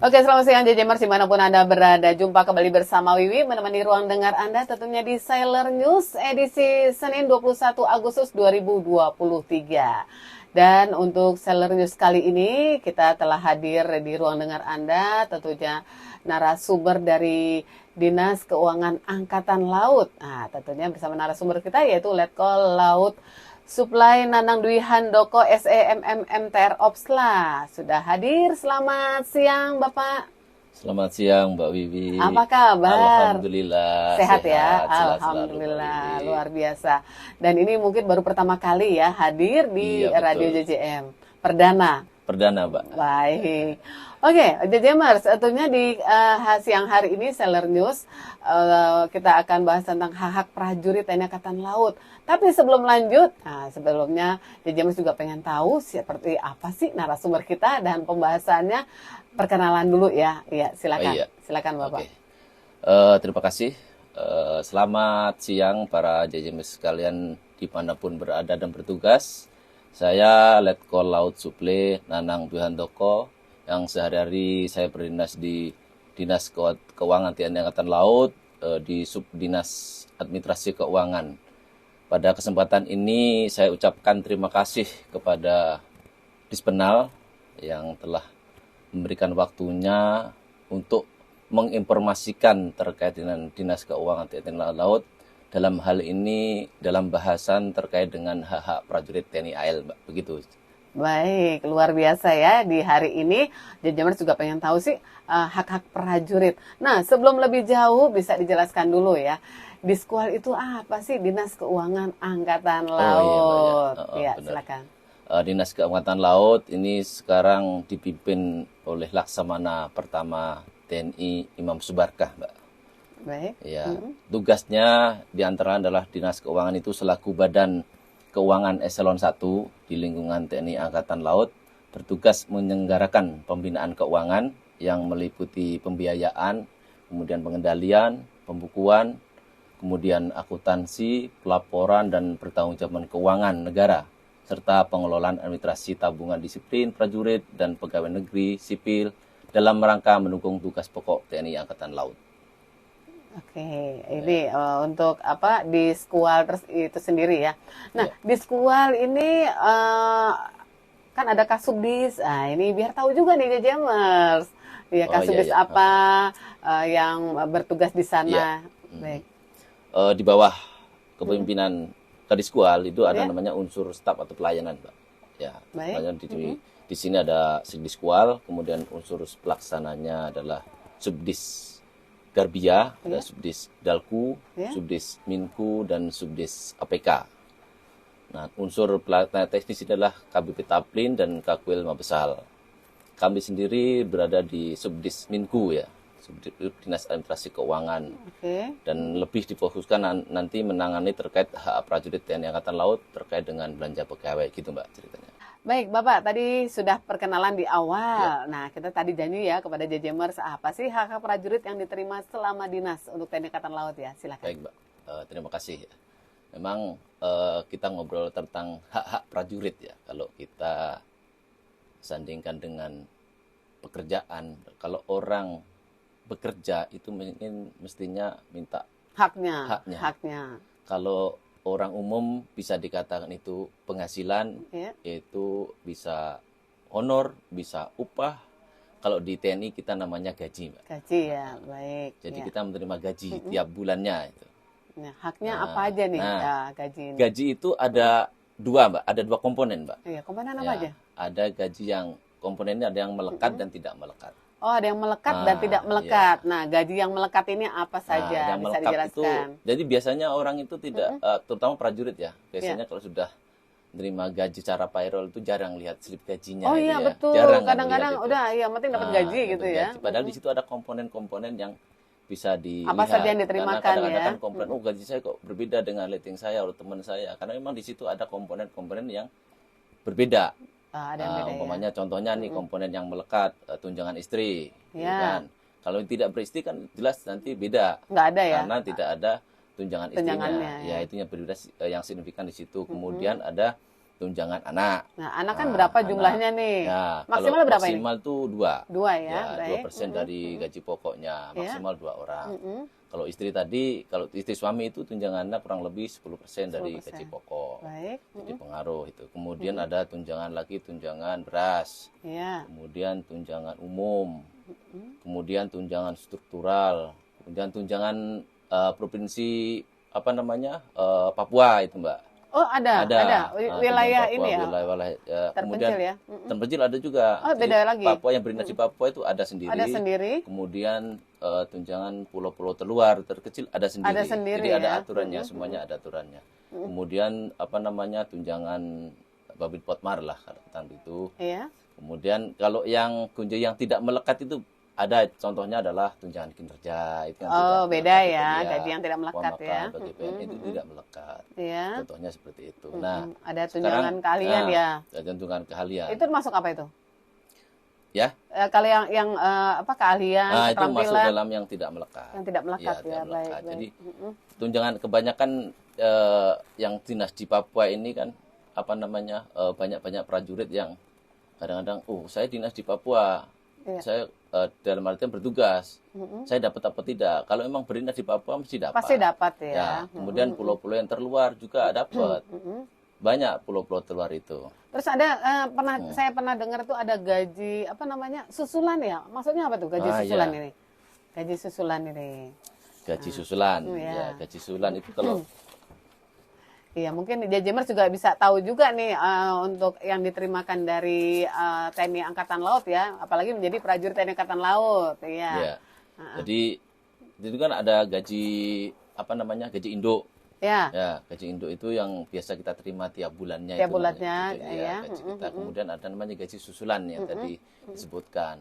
Oke, selamat siang Jajamers dimanapun Anda berada. Jumpa kembali bersama Wiwi menemani ruang dengar Anda tentunya di Sailor News edisi Senin 21 Agustus 2023. Dan untuk Sailor News kali ini kita telah hadir di ruang dengar Anda tentunya narasumber dari Dinas Keuangan Angkatan Laut. Nah, tentunya bersama narasumber kita yaitu Letkol Laut Supply Nanang Dwi Handoko SEMMMTR Opsla sudah hadir. Selamat siang Bapak. Selamat siang Mbak Wiwi. Apa kabar? Alhamdulillah Sehat ya. Alhamdulillah Luar biasa. Dan ini mungkin baru pertama kali ya hadir di Iya, Radio betul. JJM perdana. Perdana Mbak. Baik. Oke, JJMers, tentunya di siang hari ini Sailor News kita akan bahas tentang hak-hak prajurit TNI Angkatan Laut. Tapi sebelum lanjut, sebelumnya JJMers juga pengen tahu seperti apa sih narasumber kita dan pembahasannya. Perkenalan dulu ya. Iya, silakan. Iya. Silakan Bapak. Oke. Terima kasih. Selamat siang para JJMers sekalian dimanapun berada dan bertugas. Saya Letkol Laut Supply Nanang Dwi Handoko yang sehari-hari saya berdinas di Dinas Keuangan TNI Angkatan Laut di Subdinas Administrasi Keuangan. Pada kesempatan ini saya ucapkan terima kasih kepada Dispenal yang telah memberikan waktunya untuk menginformasikan terkait dengan Dinas Keuangan TNI Angkatan Laut. Dalam hal ini, dalam bahasan terkait dengan hak-hak prajurit TNI AL, Mbak. Begitu. Baik, luar biasa ya di hari ini. JJMers juga pengen tahu sih hak-hak prajurit. Nah, sebelum lebih jauh bisa dijelaskan dulu ya. Diskual itu apa sih? Dinas Keuangan Angkatan Laut. Iya, silakan. Dinas Keangkatan Laut ini sekarang dipimpin oleh Laksamana Pertama TNI Imam Subarkah, Mbak. Baik. Ya, tugasnya diantara adalah Dinas Keuangan itu selaku Badan Keuangan Eselon 1 di lingkungan TNI Angkatan Laut bertugas menyelenggarakan pembinaan keuangan yang meliputi pembiayaan, kemudian pengendalian, pembukuan, kemudian akuntansi, pelaporan dan pertanggungjawaban keuangan negara serta pengelolaan administrasi tabungan disiplin prajurit dan pegawai negeri sipil dalam rangka mendukung tugas pokok TNI Angkatan Laut. Oke, ini untuk apa di Skual itu sendiri ya. Nah, di Skual ini kan ada Kasubdis. Ini biar tahu juga nih JJMers. Ya, Kasubdis apa yang bertugas di sana. Baik. Di bawah kepemimpinan Kadiskual itu ada namanya unsur staf atau pelayanan, Mbak. Ya, makanya di sini ada Sidiskual, kemudian unsur pelaksananya adalah Subdis Garbia, ada Subdis Dalku, Subdis Minku, dan Subdis APK. Nah, unsur pelaksana teknis adalah KBP Taplin dan Kakwil Mabesal. Kami sendiri berada di Subdis Minku ya, Dinas Administrasi Keuangan. Dan lebih difokuskan nanti menangani terkait hak prajurit TNI Angkatan Laut terkait dengan belanja pegawai gitu Mbak ceritanya. Baik, Bapak, tadi sudah perkenalan di awal. Nah, kita tadi janji ya kepada JJMers, apa sih hak-hak prajurit yang diterima selama dinas untuk TNI Angkatan Laut ya? Silakan. Baik, Mbak. Terima kasih. Memang kita ngobrol tentang hak-hak prajurit ya. Kalau kita sandingkan dengan pekerjaan, kalau orang bekerja itu mestinya minta haknya. Kalau orang umum bisa dikatakan itu penghasilan, yaitu bisa honor, bisa upah. Kalau di TNI kita namanya gaji, Mbak. Gaji ya, baik. Jadi kita menerima gaji tiap bulannya itu. Nah, haknya apa aja nih gaji ini? Gaji itu ada dua, Mbak. Ada dua komponen, Mbak. Iya, komponen apa aja? Ada gaji yang komponennya ada yang melekat dan tidak melekat. Oh, ada yang melekat dan tidak melekat. Nah, gaji yang melekat ini apa saja? Yang bisa dijelaskan? Itu, jadi biasanya orang itu tidak, terutama prajurit ya, biasanya kalau sudah menerima gaji secara payroll itu jarang lihat slip gajinya. Oh iya, ya. betul. Kadang-kadang udah, ya penting dapat gaji gitu ya. Padahal di situ ada komponen-komponen yang bisa dilihat. Apa saja yang diterimakan kadang-kadang ya? kan komponen, gaji saya kok berbeda dengan rating saya atau teman saya. Karena memang di situ ada komponen-komponen yang berbeda. Umpamanya contohnya nih komponen yang melekat, tunjangan istri, kan? Kalau tidak beristri kan jelas nanti beda. Nggak ada ya? Karena tidak ada tunjangan istrinya. Ya itu yang berbeda yang signifikan di situ. Kemudian ada tunjangan anak. Nah, anak kan berapa jumlahnya nih? Ya, Maksimal kalau berapa ini? maksimal tuh 2. 2 ya, Ya, baik. 2% dari gaji pokoknya, maksimal 2 orang. Mm-mm. Kalau istri tadi, kalau istri suami itu tunjangannya kurang lebih 10% dari 10%. gaji pokok. Baik. Jadi pengaruh itu. Kemudian ada tunjangan lagi, tunjangan beras. Ya. Kemudian tunjangan umum. Kemudian tunjangan struktural. Kemudian tunjangan provinsi apa namanya? Papua itu, Mbak. Oh, ada. Wilayah Papua, ini ya. Wilayah, Terpencil kemudian ya. terpencil ada juga. Oh, beda lagi. Papua yang berinasi Papua itu ada sendiri. Ada sendiri. Kemudian tunjangan pulau-pulau terluar terkecil ada sendiri. Ada sendiri Jadi ada ya. aturannya, semuanya ada aturannya. Kemudian apa namanya tunjangan Babin Potmar lah katakan itu. Iya. Kemudian kalau yang yang tidak melekat itu ada, contohnya adalah tunjangan kinerja itu yang Oh, tidak beda melekat, ya, itu gaji yang tidak melekat ya. bagi PNI itu tidak melekat. Iya. Contohnya seperti itu. Nah, Ada tunjangan sekarang, keahlian ya. Ada tunjangan keahlian. Itu termasuk apa itu? Ya. Kalau yang apa keahlian, Nah, itu masuk keterampilan dalam yang tidak melekat. yang tidak melekat Iya, ya, tidak melekat. baik. Jadi Mm-mm. tunjangan kebanyakan yang dinas di Papua ini kan apa namanya banyak-banyak prajurit yang kadang-kadang, saya dinas di Papua, Iya. saya dalam artian bertugas, saya dapat apa tidak? Kalau memang berdinas di Papua mesti dapat. Pasti dapat Ya, ya. kemudian pulau-pulau yang terluar juga dapat. Banyak pulau-pulau terluar itu. Terus ada saya pernah dengar tuh ada gaji apa namanya susulan ya. Maksudnya apa tuh gaji susulan iya. ini? Gaji susulan ini. Gaji susulan, iya. ya gaji susulan itu kalau Iya, mungkin Jajemers juga bisa tahu juga nih untuk yang diterimakan dari TNI Angkatan Laut ya, apalagi menjadi prajurit TNI Angkatan Laut, iya. ya. Jadi itu kan ada gaji apa namanya gaji induk. Ya. Ya, gaji induk itu yang biasa kita terima tiap bulannya. Tiap itu bulannya, namanya, ya. gaji kita. Kemudian ada namanya gaji susulan yang tadi disebutkan.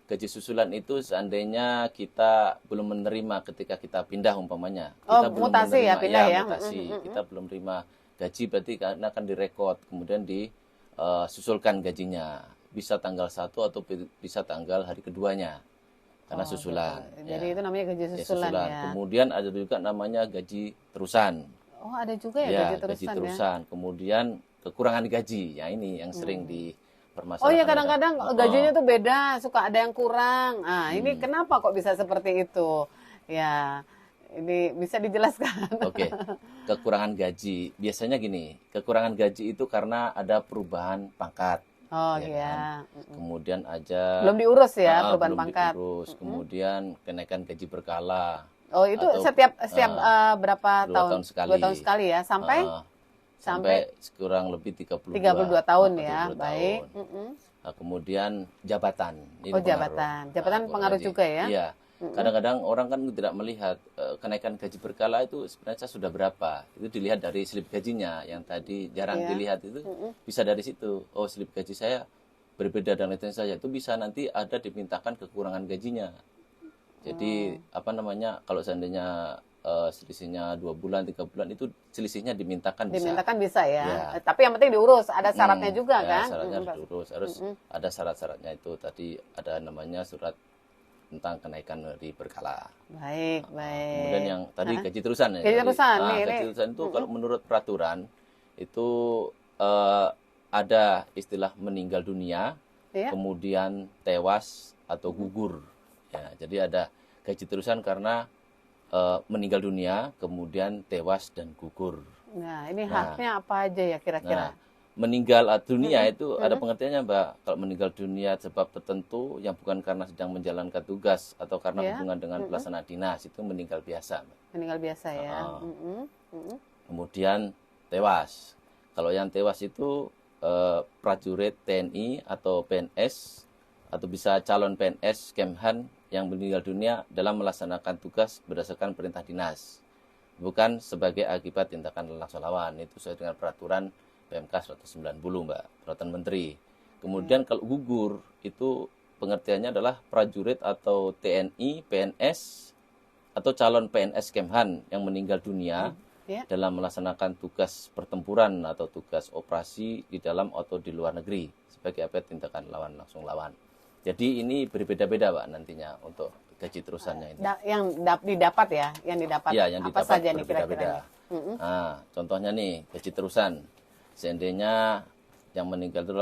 Gaji susulan itu seandainya kita belum menerima ketika kita pindah umpamanya. Kita belum mutasi ya, pindah ya. Mutasi. Kita belum terima gaji berarti karena akan direkod, kemudian disusulkan gajinya. Bisa tanggal 1 atau bisa tanggal hari keduanya. Karena susulan. Jadi ya. itu namanya gaji susulan ya. Kemudian ada juga namanya gaji terusan. Oh, ada juga ya, gaji terusan ya. Kemudian kekurangan gaji. Ya ini yang sering dipermasalahkan. Oh iya, kadang-kadang gajinya tuh beda, suka ada yang kurang. Nah, ini kenapa kok bisa seperti itu? Ya, ini bisa dijelaskan. Oke. Kekurangan gaji. Biasanya gini, kekurangan gaji itu karena ada perubahan pangkat. Oh ya iya. Kan? Kemudian aja Belum diurus ya perubahan belum pangkat. diurus. Kemudian kenaikan gaji berkala. Oh, itu Atau, setiap berapa 2 tahun? tahun sekali. 2 tahun sekali ya, sampai kurang lebih 32 tahun ya. Baik. Tahun. Nah, kemudian jabatan. Ini jabatan. Jabatan pengaruh juga ya. Iya. Kadang-kadang orang kan tidak melihat kenaikan gaji berkala itu sebenarnya sudah berapa. Itu dilihat dari slip gajinya yang tadi jarang dilihat itu. Bisa dari situ. Oh, slip gaji saya berbeda dan lain saja. Itu bisa nanti ada dimintakan kekurangan gajinya. Jadi apa namanya kalau seandainya selisihnya 2 bulan 3 bulan itu selisihnya dimintakan bisa ya. Tapi yang penting diurus, ada syaratnya juga kan. Syaratnya harus diurus, harus ada syarat-syaratnya itu. Tadi ada namanya surat tentang kenaikan dari berkala. Baik. Kemudian yang tadi gaji terusan ya. Gaji terusan. Gaji terusan itu kalau menurut peraturan itu ada istilah meninggal dunia, kemudian tewas atau gugur. Ya, jadi ada gaji terusan karena meninggal dunia, kemudian tewas dan gugur. Nah, ini haknya apa aja ya kira-kira? Meninggal dunia itu ada pengertiannya, Mbak. Kalau meninggal dunia sebab tertentu yang bukan karena sedang menjalankan tugas atau karena hubungan dengan pelaksana dinas itu meninggal biasa, Mbak. Meninggal biasa ya. Kemudian tewas. Kalau yang tewas itu prajurit TNI atau PNS atau bisa calon PNS Kemhan yang meninggal dunia dalam melaksanakan tugas berdasarkan perintah dinas, bukan sebagai akibat tindakan langsung lawan. Itu sesuai dengan peraturan PMK 190, Mbak, peraturan menteri. Kemudian kalau gugur itu pengertiannya adalah prajurit atau TNI, PNS atau calon PNS Kemhan yang meninggal dunia dalam melaksanakan tugas pertempuran atau tugas operasi di dalam atau di luar negeri sebagai apa tindakan lawan langsung lawan. Jadi ini berbeda-beda, Pak, nantinya untuk gaji terusannya ini. Yang didapat ya, yang didapat. Ya, yang apa didapat saja nih kira-kira? Nah, contohnya nih gaji terusan. seandainya yang meninggal itu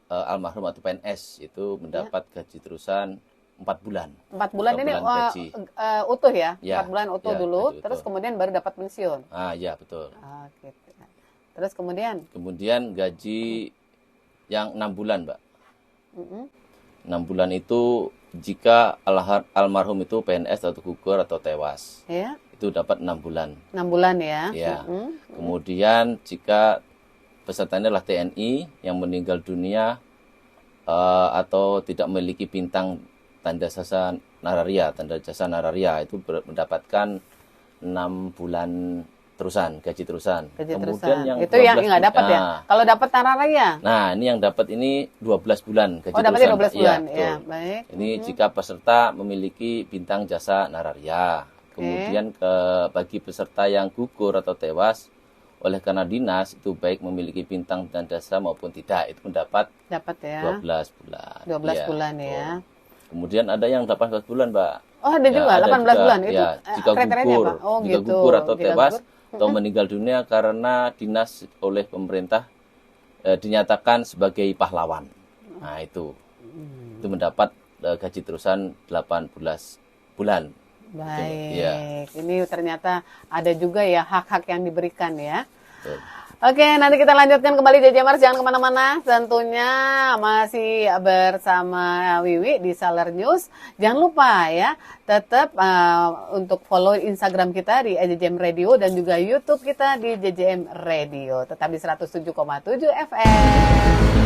almarhum atau PNS itu mendapat gaji terusan 4 bulan. 4 bulan 4 ini bulan gaji. utuh ya? Ya, 4 bulan utuh ya, dulu, gaji terus utuh. kemudian baru dapat pensiun. Ya betul. Gitu. Terus kemudian? Kemudian gaji yang 6 bulan, Mbak. Mm-mm. 6 bulan itu jika almarhum itu PNS atau gugur atau tewas. Ya, Itu dapat 6 bulan. 6 bulan ya. Ya. Mm-mm. Kemudian jika pesertanya adalah TNI yang meninggal dunia atau tidak memiliki bintang tanda jasa nararia itu mendapatkan 6 bulan terusan, gaji terusan. Gaji Kemudian terusan. yang Itu yang 12 nggak dapat ya? Kalau dapat nararaya? Nah, ini yang dapat ini 12 bulan gaji Oh, dapatnya terusan. 12 bulan. Iya, Ya, betul. baik. Ini jika peserta memiliki bintang jasa nararia. Kemudian bagi peserta yang gugur atau tewas oleh karena dinas itu baik memiliki bintang dan jasa maupun tidak itu mendapat Dapat ya. 12 bulan. 12 Iya, bulan betul. ya. Kemudian ada yang 18 bulan, Mbak. Oh, ada juga ada 18 juga. bulan. Itu Ya, jika kriterianya gugur, apa? Oh, jika gitu. gugur atau Jika tewas gugur. atau meninggal dunia karena dinas oleh pemerintah dinyatakan sebagai pahlawan. Nah, itu mendapat gaji terusan 18 bulan. Baik. Iya. Ini ternyata ada juga ya hak-hak yang diberikan ya. Betul. Oke, nanti kita lanjutkan kembali JJ Mars, jangan kemana-mana. Tentunya masih bersama Wiwi di Saler News. Jangan lupa ya, tetap untuk follow Instagram kita di JJM Radio dan juga YouTube kita di JJM Radio. Tetap di 107,7 FM.